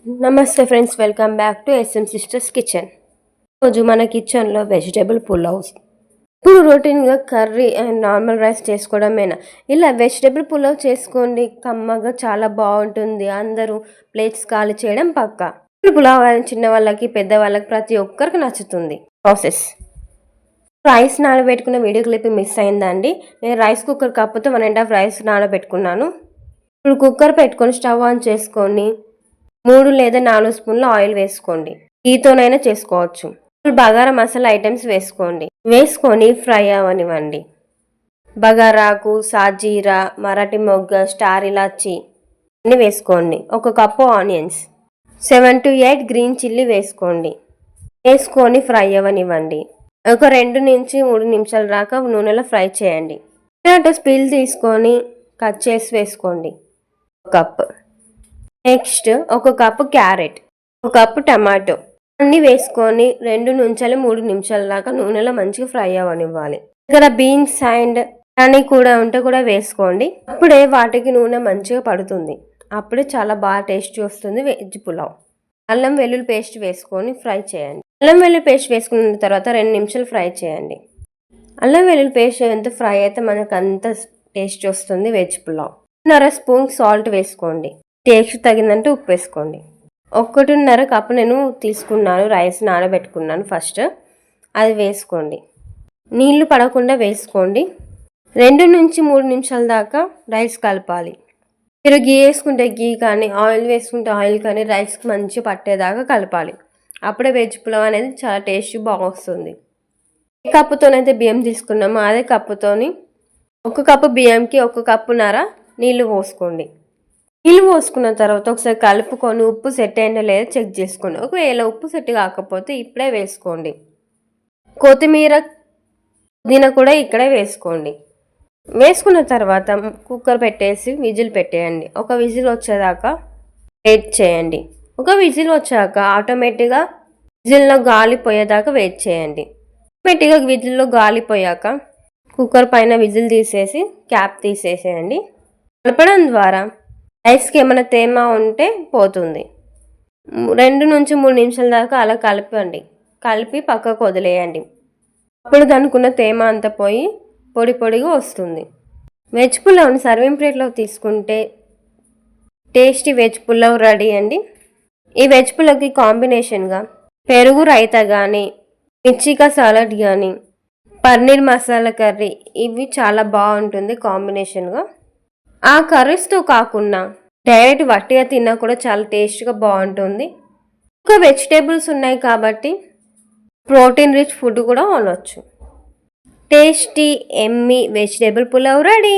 నమస్తే friends, welcome back to SM sisters kitchen. రోజు మన కిచెన్లో వెజిటేబుల్ పులావ్స్. ఇప్పుడు రొటీన్గా కర్రీ అండ్ నార్మల్ రైస్ చేసుకోవడమేనా, ఇలా వెజిటేబుల్ పులావ్ చేసుకోండి. కమ్మగా చాలా బాగుంటుంది. అందరూ ప్లేట్స్ ఖాళీ చేయడం పక్కా. పులావ్ చిన్న వాళ్ళకి పెద్ద వాళ్ళకి ప్రతి ఒక్కరికి నచ్చుతుంది. ప్రాసెస్: రైస్ నానబెట్టుకున్న వీడియో క్లిప్ మిస్ అయిందండి. నేను రైస్ కుక్కర్ కప్పుతో 1.5 రైస్ నానబెట్టుకున్నాను. ఇప్పుడు కుక్కర్ పెట్టుకొని స్టవ్ ఆన్ చేసుకొని 3 లేదా 4 స్పూన్ల ఆయిల్ వేసుకోండి. గీతోనైనా చేసుకోవచ్చు. బగారా మసాలా ఐటమ్స్ వేసుకొని ఫ్రై అవనివ్వండి. బగారాకు, సాజీరా, మరాఠీ మొగ్గ, స్టార్ ఇలాచి అన్ని వేసుకోండి. 1 cup onions, 7 to 8 green chilli వేసుకొని ఫ్రై అవనివ్వండి. ఒక 2 నుంచి 3 నిమిషాల దాకా నూనెలో ఫ్రై చేయండి. టొమాటోస్ పీల్ తీసుకొని కట్ చేసి వేసుకోండి. 1 cup. Next 1 cup carrot, 1 cup tomato అన్నీ వేసుకొని 2 నుంచి 3 నిమిషాల దాకా నూనెలో మంచిగా ఫ్రై అవనివ్వాలి. ఇక్కడ బీన్స్ అండ్ అని కూడా ఉంటే కూడా వేసుకోండి. అప్పుడే వాటికి నూనె మంచిగా పడుతుంది. అప్పుడే చాలా బాగా టేస్టీ వస్తుంది వెజ్ పులావ్. అల్లం వెల్లుల్లి పేస్ట్ వేసుకొని ఫ్రై చేయండి. అల్లం వెల్లుల్లి పేస్ట్ వేసుకున్న తర్వాత 2 నిమిషాలు ఫ్రై చేయండి. అల్లం వెల్లుల్లి పేస్ట్ ఎంత ఫ్రై అయితే మనకు అంత టేస్ట్ వస్తుంది వెజ్ పులావ్. 1.5 స్పూన్ సాల్ట్ వేసుకోండి. టేస్ట్ తగినంత ఉప్పు వేసుకోండి. 1.5 కప్పు నేను తీసుకున్నాను. రైస్ నానబెట్టుకున్నాను. ఫస్ట్ అది వేసుకోండి. నీళ్లు పడకుండా వేసుకోండి. 2 నుంచి 3 నిమిషాల దాకా రైస్ కలపాలి. మీరు గీ వేసుకుంటే గీ కానీ, ఆయిల్ వేసుకుంటే ఆయిల్ కానీ రైస్కి మంచిగా పట్టేదాకా కలపాలి. అప్పుడే వెజ్ పులావ్ అనేది చాలా టేస్ట్ బాగా వస్తుంది. ఏ కప్పుతోనైతే బియ్యం తీసుకున్నామో అదే కప్పుతోని 1 కప్పు బియ్యంకి 1 కప్పున్నర నీళ్లు పోసుకోండి. నీళ్ళు పోసుకున్న తర్వాత ఒకసారి కలుపుకొని ఉప్పు సెట్ అయినా లేదా చెక్ చేసుకోండి. ఒకవేళ ఉప్పు సెట్ కాకపోతే ఇప్పుడే వేసుకోండి. కొత్తిమీర, పుదీనా కూడా ఇక్కడే వేసుకోండి. వేసుకున్న తర్వాత కుక్కర్ పెట్టేసి విజిల్ పెట్టేయండి. 1 విజిల్ వచ్చేదాకా వెయిట్ చేయండి. 1 విజిల్ వచ్చాక ఆటోమేటిక్గా విజిల్లో గాలి పోయేదాకా వెయిట్ చేయండి. ఆటోమేటిక్గా విజిల్లో గాలి పోయాక కుక్కర్ పైన విజిల్ తీసేసి క్యాప్ తీసేసేయండి. కలపడం ద్వారా రైస్కి ఏమైనా తేమ ఉంటే పోతుంది. 2 నుంచి 3 నిమిషాల దాకా అలా కలిపి పక్కకు వదిలేయండి. అప్పుడు దానికున్న తేమ అంతా పోయి పొడి పొడిగా వస్తుంది. వెజ్ పులావ్ని సర్వింగ్ ప్లేట్లో తీసుకుంటే టేస్టీ వెజ్ పులావ్ రెడీ అండి. ఈ వెజ్ పులావ్కి కాంబినేషన్గా పెరుగు రైతా కానీ, మిర్చికా సాలడ్ కానీ, పన్నీర్ మసాలా కర్రీ ఇవి చాలా బాగుంటుంది కాంబినేషన్గా. ఆ కర్రీస్తో కాకుండా డైరెక్ట్ వట్టిగా తిన్నా కూడా చాలా టేస్ట్గా బాగుంటుంది. ఇంకా వెజిటేబుల్స్ ఉన్నాయి కాబట్టి ప్రోటీన్ రిచ్ ఫుడ్ కూడా అనొచ్చు. Tasty Emmy vegetable pulao ready.